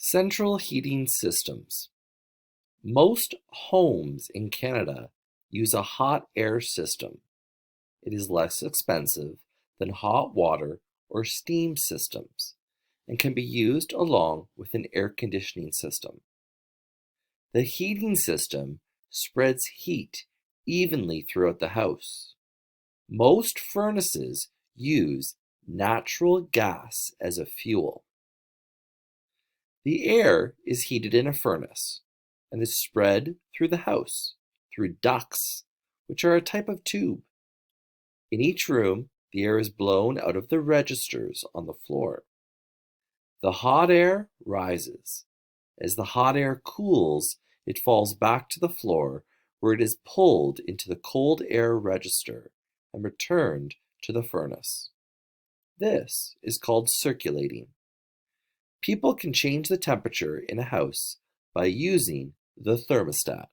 Central heating systems. Most homes in Canada use a hot air system. It is less expensive than hot water or steam systems and can be used along with an air conditioning system. The heating system spreads heat evenly throughout the house. Most furnaces use natural gas as a fuel. The air is heated in a furnace and is spread through the house through ducts, which are a type of tube. In each room, the air is blown out of the registers on the floor. The hot air rises. As the hot air cools, it falls back to the floor where it is pulled into the cold air register and returned to the furnace. This is called circulating. People can change the temperature in a house by using the thermostat.